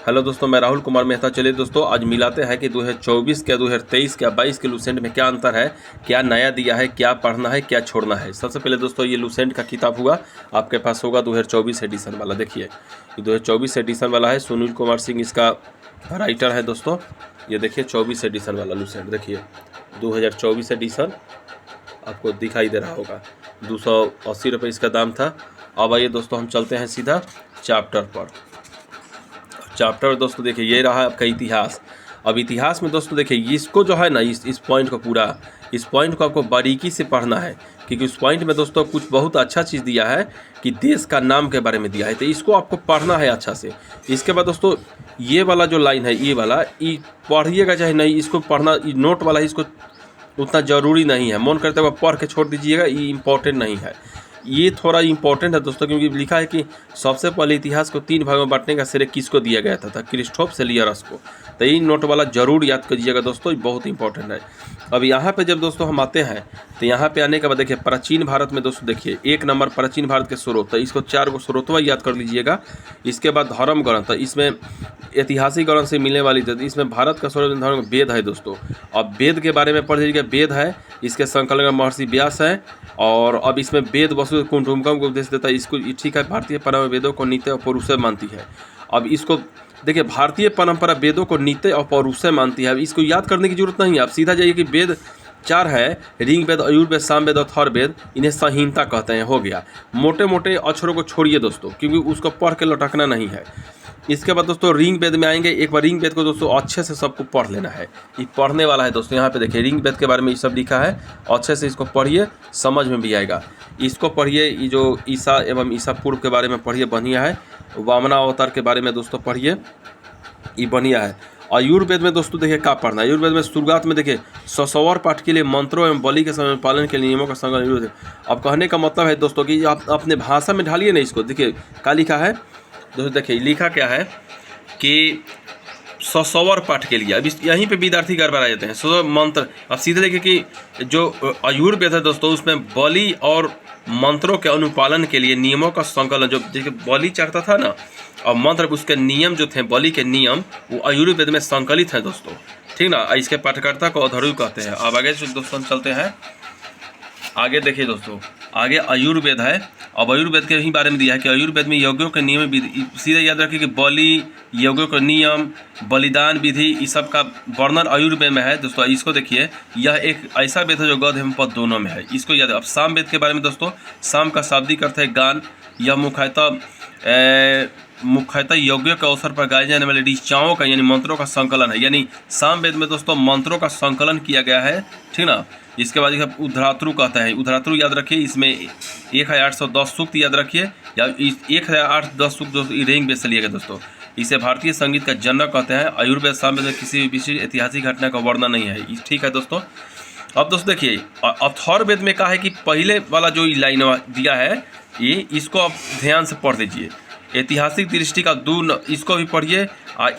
Hello दोस्तों, मैं राहुल कुमार मेहता। चलिए दोस्तों, आज मिलाते हैं कि 2024 के 2023 के 22 के लूसेंट में क्या अंतर है, क्या नया दिया है, क्या पढ़ना है, क्या छोड़ना है। सबसे पहले दोस्तों, ये लूसेंट का किताब हुआ आपके पास होगा 2024 एडिशन वाला। देखिए, ये 2024 एडिशन वाला है। सुनील कुमार सिंह इसका राइटर है दोस्तों। ये देखिए 24 एडिशन वाला लूसेंट, देखिए 2024 एडिशन आपको दिखाई दे रहा होगा। 280 रुपये इसका दाम था। अब आइए दोस्तों, हम चलते हैं सीधा चैप्टर पर। चैप्टर दोस्तों देखिए, ये रहा आपका इतिहास। अब इतिहास में दोस्तों देखिए, इसको जो है ना, इस पॉइंट को पूरा, इस पॉइंट को आपको बारीकी से पढ़ना है, क्योंकि उस पॉइंट में दोस्तों कुछ बहुत अच्छा चीज़ दिया है कि देश का नाम के बारे में दिया है, तो इसको आपको पढ़ना है अच्छा से। इसके बाद दोस्तों, ये वाला जो लाइन है, ये वाला, ये पढ़िएगा चाहे नहीं, इसको पढ़ना, नोट वाला है, इसको उतना ज़रूरी नहीं है। मन करते हुए पढ़ के छोड़ दीजिएगा, ये इम्पोर्टेंट नहीं है। ये थोड़ा इम्पोर्टेंट है दोस्तों, क्योंकि लिखा है कि सबसे पहले इतिहास को 3 भागों में बांटने का श्रेय किसको दिया गया था क्रिस्टोफ सेलियरस को। तो ये नोट वाला जरूर याद करिएगा दोस्तों, ये बहुत इंपॉर्टेंट है। अब यहाँ पे जब दोस्तों हम आते हैं, तो यहाँ पे आने के बाद देखिए, प्राचीन भारत में दोस्तों देखिए 1 नंबर प्राचीन भारत के स्रोत, तो इसको 4 गो स्रोतवा याद कर लीजिएगा। इसके बाद धर्म ग्रंथ, तो इसमें ऐतिहासिक ग्रंथ से मिलने वाली, तो इसमें भारत का सर्वोच्च धर्म वेद है दोस्तों। अब वेद के बारे में पढ़ लीजिएगा, वेद है, इसके संकलन महर्षि व्यास है। और अब इसमें वेद वसु कुटुम्बकम को उपदेश देता है। इसको ठीक है, भारतीय परंपरा वेदों को नित्य और पौरुषय मानती है। अब इसको देखिए, भारतीय परंपरा वेदों को नित्य और पौरुषय मानती है। अब इसको याद करने की जरूरत नहीं है, आप सीधा जाइए कि वेद 4 है, ऋग्वेद, यजुर्वेद, सामवेद और अथर्ववेद, इन्हें संहिता कहते हैं। हो गया, मोटे मोटे अक्षरों को छोड़िए दोस्तों, क्योंकि उसको पढ़ के लटकना नहीं है। इसके बाद दोस्तों ऋग्वेद में आएंगे। एक बार ऋग्वेद को दोस्तों अच्छे से सबको पढ़ लेना है, ये पढ़ने वाला है दोस्तों। यहाँ पे देखिए ऋग्वेद के बारे में ये सब लिखा है, अच्छे से इसको पढ़िए, समझ में भी आएगा। इसको पढ़िए, ये जो ईसा एवं ईसा पूर्व के बारे में पढ़िए, बढ़िया है। वामना अवतार के बारे में दोस्तों पढ़िए, ये बढ़िया है। आयुर्वेद में दोस्तों देखिए क्या पढ़ना है। आयुर्वेद में शुरुआत में देखिए, ससवर पाठ के लिए मंत्रों एवं बलि के समय पालन के नियमों का संग्रह। अब कहने का मतलब है दोस्तों कि आप अपने भाषा में ढालिए ना इसको। देखिए क्या लिखा है दोस्तों, देखिए लिखा क्या है कि ससवर पाठ के लिए। अब यहीं पे विद्यार्थी गड़बड़ा जाते हैं। सो मंत्र, अब सीधे देखिए कि जो आयुर्वेद है दोस्तों, उसमें बलि और मंत्रों के अनुपालन के लिए नियमों का संकलन, जो देखिए बलि चढ़ता था ना, और मंत्र उसके नियम जो थे, बलि के नियम, वो आयुर्वेद में संकलित हैं दोस्तों, ठीक ना। इसके पाठकर्ता को अधर्व कहते हैं। अब आगे दोस्तों चलते हैं, आगे देखिए दोस्तों, आगे आयुर्वेद है। अब आयुर्वेद के ही बारे में दिया है कि आयुर्वेद में यज्ञों के नियम, सीधे याद रखिए कि बलि, यज्ञों के नियम, बलिदान विधि, इस सब का वर्णन आयुर्वेद में है दोस्तों। इसको देखिए, यह एक ऐसा वेद है जो गद्य एवं पद दोनों में है, इसको याद। अब सामवेद के बारे में दोस्तों, साम का शाब्दिक अर्थ है गान। यह मुख्यतः यज्ञों के अवसर पर गाए जाने वाले ऋचाओं का यानी मंत्रों का संकलन है। यानी सामवेद में दोस्तों मंत्रों का संकलन किया गया है, ठीक ना। इसके बाद उद्धरात्रु कहता है, उद्धरात्रु याद रखिए। इसमें 1810 सूक्त याद रखिए, या 1810 सूक्त दोस्तों ऋग्वेद से लिया गया दोस्तों। इसे भारतीय संगीत का जनक कहते हैं। आयुर्वेद सामवेद में किसी भी विशेष ऐतिहासिक घटना का वर्णन नहीं है, ठीक है दोस्तों। अब दोस्तों देखिए, अथर्ववेद में कहा है कि पहले वाला जो लाइन दिया है, ये इसको आप ध्यान से पढ़ लीजिए। ऐतिहासिक दृष्टि का इसको भी पढ़िए।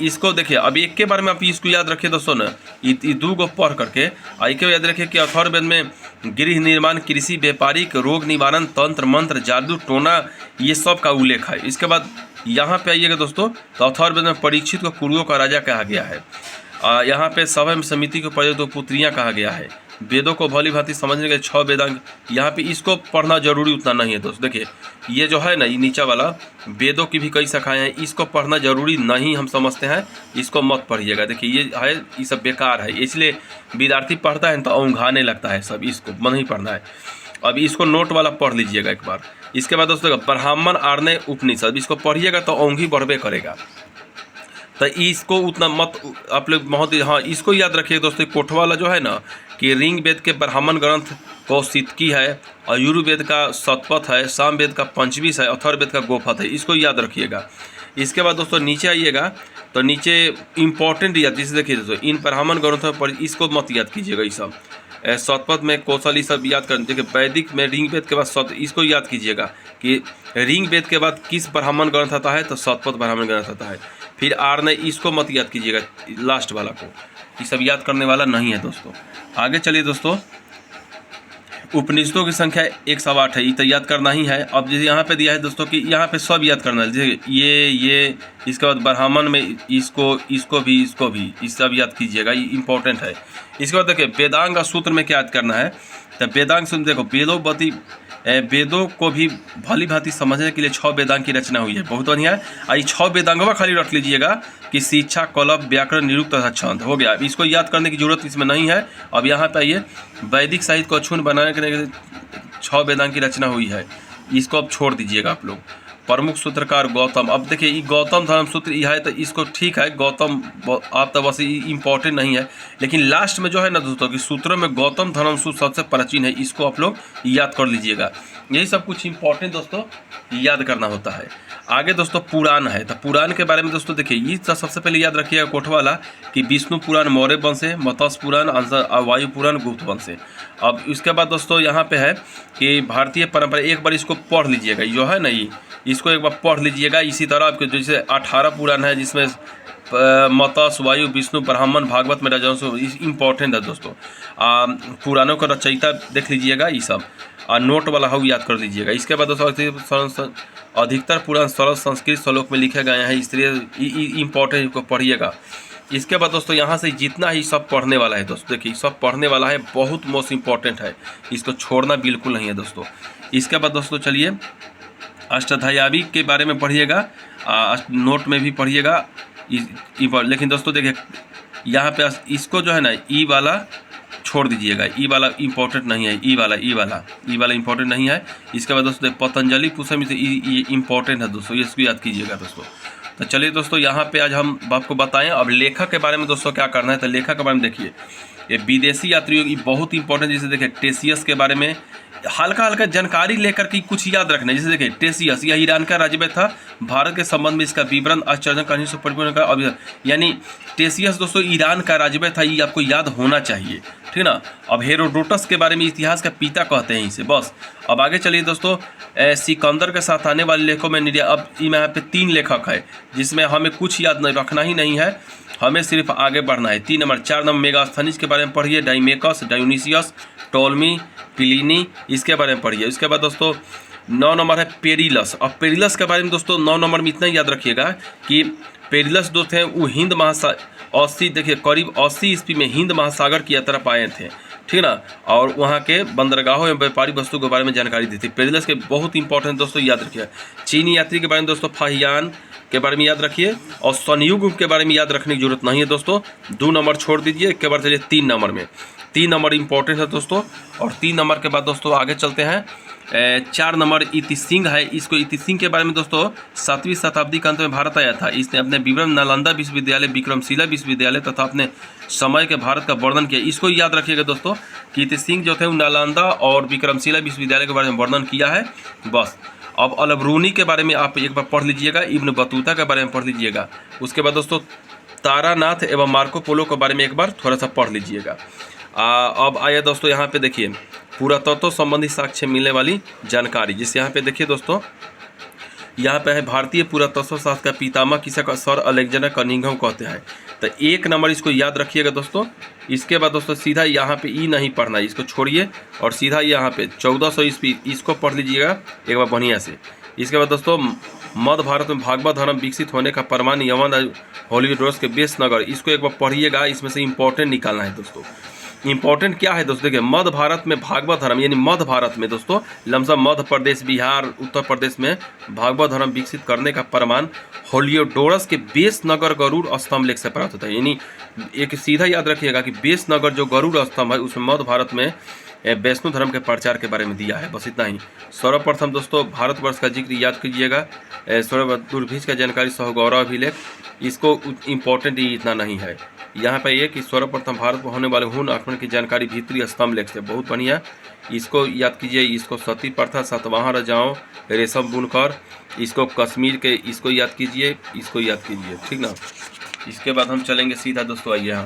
इसको देखिए, अब एक के बारे में आप इसको याद रखिए दोस्तों ना, ये 2 को पढ़ करके एक याद रखिए कि अथर्ववेद में गृह निर्माण, कृषि, व्यापारिक, रोग निवारण, तंत्र मंत्र, जादू टोना, ये सब का उल्लेख है। इसके बाद यहाँ पे आइएगा दोस्तों, तो अथर्ववेद में परीक्षित को कुरुओं का राजा कहा गया है। यहाँ पे सभा समिति को पर्याय 2 पुत्रियाँ कहा गया है। वेदों को भली भांति समझने के 6 वेदांग, यहाँ पे इसको पढ़ना जरूरी उतना नहीं है दोस्त। देखिए ये जो है ना, ये नीचा वाला, वेदों की भी कई शाखाएं हैं, इसको पढ़ना जरूरी नहीं हम समझते हैं, इसको मत पढ़िएगा। देखिए ये है, ये सब बेकार है, इसलिए विद्यार्थी पढ़ता है तो औंघाने लगता है सब, इसको मन ही पढ़ना है। अब इसको नोट वाला पढ़ लीजिएगा एक बार। इसके बाद दोस्तों ब्राह्मण आर्य उपनिषद, इसको पढ़िएगा तो औंघी बढ़बे करेगा, तो इसको उतना मत आप लोग बहुत, हाँ इसको याद रखिए दोस्तों। कोठवा वाला जो है ना, कि ऋग्वेद के ब्राह्मण ग्रंथ कौशितकी है, आयुर्वेद का शतपथ है, सामवेद का पंचविश है, अथर्ववेद का गोपथ है, इसको याद रखिएगा। इसके बाद दोस्तों नीचे आइएगा, तो नीचे इंपॉर्टेंट याद, जैसे देखिए दोस्तों, इन ब्राह्मण ग्रंथों पर इसको मत याद कीजिएगा। ये सब शतपथ में कौशल, ये सब याद कर। देखिए वैदिक में ऋग्वेद के बाद इसको याद कीजिएगा कि ऋग्वेद के बाद किस ब्राह्मण ग्रंथ आता है, तो शतपथ ब्राह्मण ग्रंथ आता है। फिर आर्य, इसको मत याद कीजिएगा, लास्ट वाला को, ये सब याद करने वाला नहीं है दोस्तों। आगे चलिए दोस्तों, उपनिषदों की संख्या 108 है, ये तो याद करना ही है। अब जैसे यहाँ पे दिया है दोस्तों कि यहाँ पे सब याद करना है, जैसे ये इसके बाद ब्राह्मण में इसको भी इस सब याद कीजिएगा, ये इंपॉर्टेंट है। इसके बाद देखिए वेदांग सूत्र में क्या याद करना है, तो वेदांग सूत्र देखो वेदों को भी भली भांति समझने के लिए 6 वेदांग की रचना हुई है, बहुत बढ़िया है। ये 6 वेदांगों खाली रख लीजिएगा कि शिक्षा, कलप, व्याकरण, निरुक्त तथा छंद हो गया। इसको याद करने की जरूरत इसमें नहीं है। अब यहाँ पे आइए, वैदिक साहित्य को अक्षुण्ण बनाने के लिए 6 वेदांग की रचना हुई है, इसको अब छोड़ दीजिएगा आप लोग। प्रमुख सूत्रकार गौतम, अब देखिए ये गौतम धर्म सूत्र यह है, तो इसको ठीक है गौतम आप तो बस इम्पोर्टेंट नहीं है, लेकिन लास्ट में जो है ना दोस्तों कि सूत्रों में गौतम धर्म सूत्र सबसे प्राचीन है, इसको आप लोग याद कर लीजिएगा। यही सब कुछ इंपॉर्टेंट दोस्तों याद करना होता है। आगे दोस्तों पुराण है, तो पुराण के बारे में दोस्तों देखिए ये सबसे पहले याद रखिएगा कोटवाला कि विष्णु पुराण मौर्य वंश से, मत्स्य पुराण, वायु पुराण गुप्त वंश से। अब इसके बाद दोस्तों यहाँ पे है कि भारतीय परंपरा, एक बार इसको पढ़ लीजिएगा, जो है ना ये इसको एक बार पढ़ लीजिएगा। इसी तरह आपके जैसे 18 पुराण है जिसमें मत्स्य, वायु, विष्णु, ब्राह्मण, भागवत में राजवंश इंपॉर्टेंट है दोस्तों। पुराणों का रचयिता देख लीजिएगा, ये सब नोट वाला हो याद कर लीजिएगा। इसके बाद दोस्तों अधिकतर पुराण सरल संस्कृत श्लोक में लिखे गए हैं, इसलिए इंपॉर्टेंट को पढ़िएगा। इसके बाद दोस्तों यहाँ से जितना ही सब पढ़ने वाला है दोस्तों, देखिए सब पढ़ने वाला है, बहुत मोस्ट इंपॉर्टेंट है, इसको छोड़ना बिल्कुल नहीं है दोस्तों। इसके बाद दोस्तों चलिए अष्टाध्यायी के बारे में पढ़िएगा, नोट में भी पढ़िएगा। लेकिन दोस्तों देखिए यहाँ पे इसको जो है ना ई वाला छोड़ दीजिएगा, ई वाला इंपॉर्टेंट नहीं है, ई वाला इंपॉर्टेंट नहीं है। इसके बाद दोस्तों पतंजलि पुष्प से ये इंपॉर्टेंट है दोस्तों, ये इसको याद कीजिएगा दोस्तों। तो चलिए दोस्तों यहाँ पे आज हम आपको बताएं अब लेखक के बारे में दोस्तों क्या करना है। तो लेखक के बारे में देखिए ये विदेशी यात्रियों की बहुत इंपॉर्टेंट, जैसे देखिए टेसियस के बारे में हल्का जानकारी लेकर के कुछ याद रखना है। जैसे देखिए टेसियस यह ईरान का राजवय था, भारत के संबंध में इसका विवरण आश्चर्य कहानी से परिपूर्ण का, यानी टेसियस दोस्तों ईरान का राजवय था, ये आपको याद होना चाहिए, ठीक ना। अब हेरोडोटस के बारे में इतिहास का पिता कहते हैं इसे, बस। अब आगे चलिए दोस्तों सिकंदर के साथ आने वाले लेखकों में अब यहाँ पे 3 लेखक है जिसमें हमें कुछ याद रखना ही नहीं है, हमें सिर्फ आगे बढ़ना है। 3 नंबर 4 नंबर मेगास्थनीज के बारे में पढ़िए, डाइमेकस, डायोनिसियस, टोलमी, प्लिनी, इसके बारे में पढ़िए। इसके बाद दोस्तों 9 नंबर है पेरिलस। अब पेरिलस के बारे में दोस्तों 9 नंबर में इतना याद रखिएगा कि पेरिलस दोस्त हैं वो हिंद महासागर देखिए करीब 80 ईस्वी में हिंद महासागर की यात्रा पाए थे, ठीक ना, और वहाँ के बंदरगाहों एवं व्यापारिक वस्तु के बारे में जानकारी दी थी। पेरिलस के बहुत इंपॉर्टेंट दोस्तों याद रखिए। चीनी यात्री के बारे में दोस्तों फाहियान के बारे में याद रखिए, और संयुग के बारे में याद रखने की जरूरत नहीं है दोस्तों। 2 नंबर छोड़ दीजिए, एक के बाद चलिए 3 नंबर में। 3 नंबर इंपॉर्टेंट है दोस्तों, और 3 नंबर के बाद दोस्तों आगे चलते हैं। 4 नंबर इति सिंह है। इसको इति सिंह के बारे में दोस्तों 7वीं शताब्दी के अंत में भारत आया था। इसने अपने विवरण नालंदा विश्वविद्यालय, विक्रमशिला विश्वविद्यालय तथा अपने समय के भारत का वर्णन किया। इसको याद रखिएगा दोस्तों कि इति सिंह जो थे वो नालंदा और विक्रमशिला विश्वविद्यालय के बारे में वर्णन किया है, बस। अब अलबरूनी के बारे में आप एक बार पढ़ लीजिएगा, इब्न बतूता के बारे में पढ़ लीजिएगा। उसके बाद दोस्तों तारानाथ एवं मार्को पोलो के बारे में एक बार थोड़ा सा पढ़ लीजिएगा। अब आइए दोस्तों यहाँ पे देखिए पुरातत्व संबंधी साक्ष्य मिलने वाली जानकारी, जिससे यहाँ पे देखिए दोस्तों यहाँ पे है भारतीय पुरातत्व शास्त्र का पितामह किसे का सर अलेक्जेंडर कनिंघम कहते हैं। तो 1 नंबर इसको याद रखिएगा दोस्तों। इसके बाद दोस्तों सीधा यहाँ पे ई नहीं पढ़ना है, इसको छोड़िए और सीधा यहाँ पे 1400 ईस्वी इसको पढ़ लीजिएगा एक बार बढ़िया से। इसके बाद दोस्तों मध्य भारत में भागवत धर्म विकसित होने का प्रमाण यवन हॉलीवुड के बेस नगर, इसको एक बार पढ़िएगा, इसमें से इंपॉर्टेंट निकालना है दोस्तों। इंपॉर्टेंट क्या है दोस्तों, देखिए मध्य भारत में भागवत धर्म, यानी मध्य भारत में दोस्तों लमसम मध्य प्रदेश, बिहार, उत्तर प्रदेश में भागवत धर्म विकसित करने का प्रमाण होलियोडोरस के बेस नगर गरुड़ स्तंभ लेख से प्राप्त होता है। यानी एक सीधा याद रखिएगा कि बेस नगर जो गरुड़ स्तंभ है उसमें मध्य भारत में वैष्णव धर्म के प्रचार के बारे में दिया है, बस इतना ही। सर्वप्रथम दोस्तों भारतवर्ष का जिक्र याद कीजिएगा, दुर्भिक्ष का जानकारी सह गौरव अभिलेख, इसको इम्पोर्टेंट इतना नहीं है। यहाँ पर यह कि सर्वप्रथम भारत में होने वाले हुन आक्रमण की जानकारी भीतरी स्तंभ लेख से, बहुत बढ़िया, इसको याद कीजिए। इसको सती प्रथा, सातवाहन राजाओं, रेशम बुनकर, इसको कश्मीर के, इसको याद कीजिए, इसको याद कीजिए, ठीक ना। इसके बाद हम चलेंगे सीधा दोस्तों आइए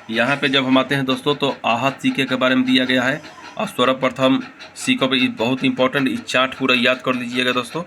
यहाँ पे जब हम आते हैं दोस्तों तो आहत सिक्के के बारे में दिया गया है। और सर्वप्रथम सिक्कों पे बहुत इंपॉर्टेंट, इस चार्ट पूरा याद कर लीजिएगा दोस्तों।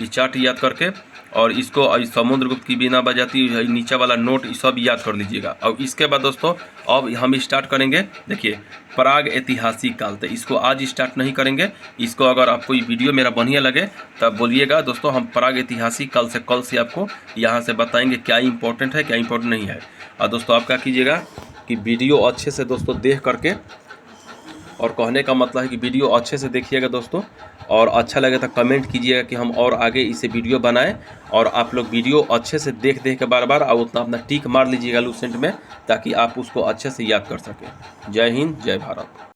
इस चार्ट याद करके और इसको समुद्रगुप्त की बीना बजाती नीचे वाला नोट सब याद कर लीजिएगा। और इसके बाद दोस्तों अब हम स्टार्ट करेंगे। देखिए प्राग ऐतिहासिक काल, तो इसको आज स्टार्ट नहीं करेंगे। इसको अगर आपको ये वीडियो मेरा बढ़िया लगे तब बोलिएगा दोस्तों, हम प्राग ऐतिहासिक काल से कल से आपको यहाँ से बताएंगे क्या इंपॉर्टेंट है क्या इंपॉर्टेंट नहीं है। और दोस्तों आप क्या कीजिएगा कि वीडियो अच्छे से दोस्तों देख करके, और कहने का मतलब है कि वीडियो अच्छे से देखिएगा दोस्तों, और अच्छा लगे तो कमेंट कीजिएगा कि हम और आगे इसे वीडियो बनाएं। और आप लोग वीडियो अच्छे से देख के बार बार और उतना अपना टिक मार लीजिएगा लूसेंट में, ताकि आप उसको अच्छे से याद कर सकें। जय हिंद, जय भारत।